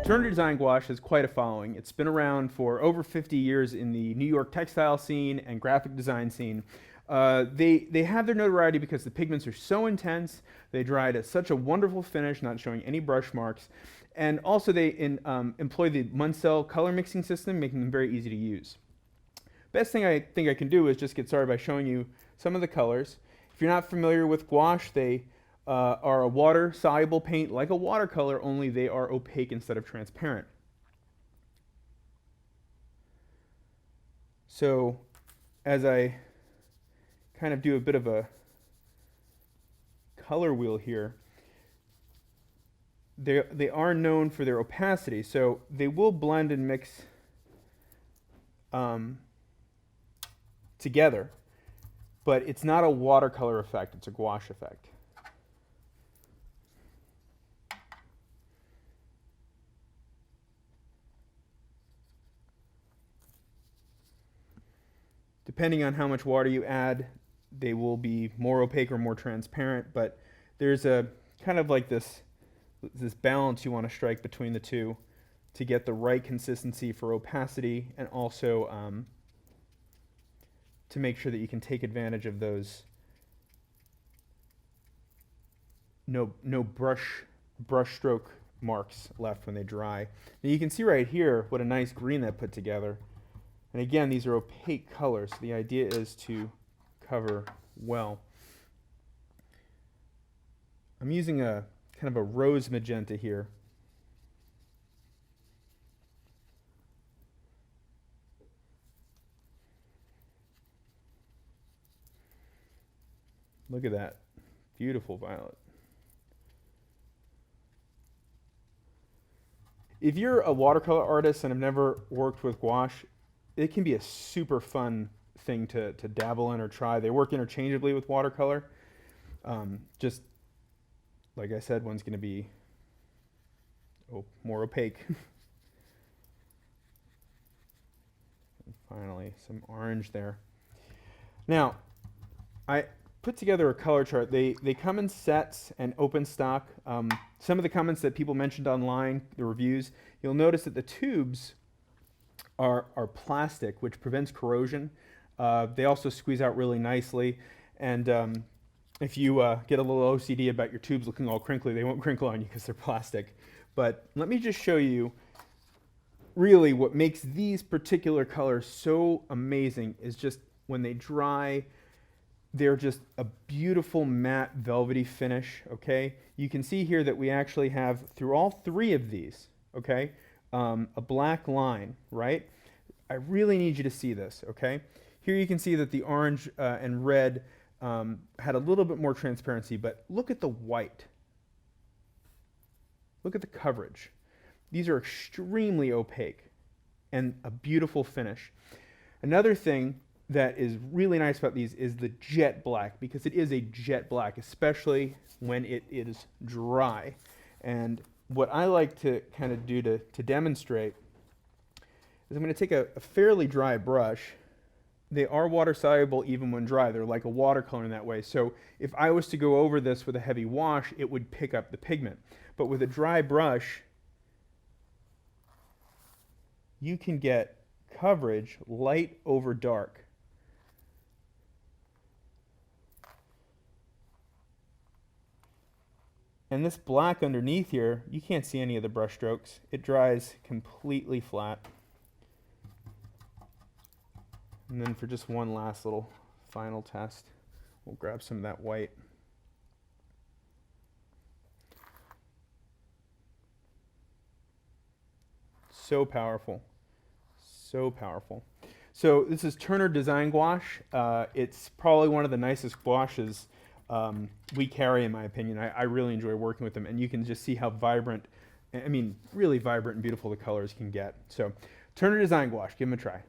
Turner Design Gouache has quite a following. It's been around for over 50 years in the New York textile scene and graphic design scene. They have their notoriety because the pigments are so intense, they dry at such a wonderful finish, not showing any brush marks, and also they employ the Munsell color mixing system, making them very easy to use. Best thing I think I can do is just get started by showing you some of the colors. If you're not familiar with gouache, they are a water-soluble paint like a watercolor, only they are opaque instead of transparent. So as I kind of do a bit of a color wheel here, they are known for their opacity, so they will blend and mix together, but it's not a watercolor effect, it's a gouache effect. Depending on how much water you add, they will be more opaque or more transparent, but there's a kind of like this balance you want to strike between the two to get the right consistency for opacity, and also to make sure that you can take advantage of those no brush stroke marks left when they dry. Now you can see right here what a nice green that put together. And again, these are opaque colors, so the idea is to cover well. I'm using a kind of a rose magenta here. Look at that, beautiful violet. If you're a watercolor artist and have never worked with gouache, it can be a super fun thing to dabble in or try. They work interchangeably with watercolor. Just like I said, one's going to be more opaque. And finally, some orange there. Now, I put together a color chart. They come in sets and open stock. Some of the comments that people mentioned online, the reviews, you'll notice that the tubes are plastic, which prevents corrosion. They also squeeze out really nicely, and if you get a little OCD about your tubes looking all crinkly, they won't crinkle on you because they're plastic. But let me just show you really what makes these particular colors so amazing is just when they dry, they're just a beautiful matte velvety finish, okay? You can see here that we actually have, through all three of these, okay, a black line, right? I really need you to see this, okay? Here you can see that the orange and red had a little bit more transparency, but look at the white. Look at the coverage. These are extremely opaque and a beautiful finish. Another thing that is really nice about these is the jet black, because it is a jet black, especially when it is dry. And what I like to kind of do to demonstrate is I'm going to take a fairly dry brush. They are water soluble even when dry. They're like a watercolor in that way. So if I was to go over this with a heavy wash, it would pick up the pigment. But with a dry brush, you can get coverage light over dark. And this black underneath here, you can't see any of the brush strokes. It dries completely flat. And then for just one last little final test, we'll grab some of that white. So powerful, so powerful. So this is Turner Design Gouache. It's probably one of the nicest gouaches we carry, in my opinion. I really enjoy working with them, and you can just see how vibrant, I mean, really vibrant and beautiful the colors can get. So Turner Design Gouache, give them a try.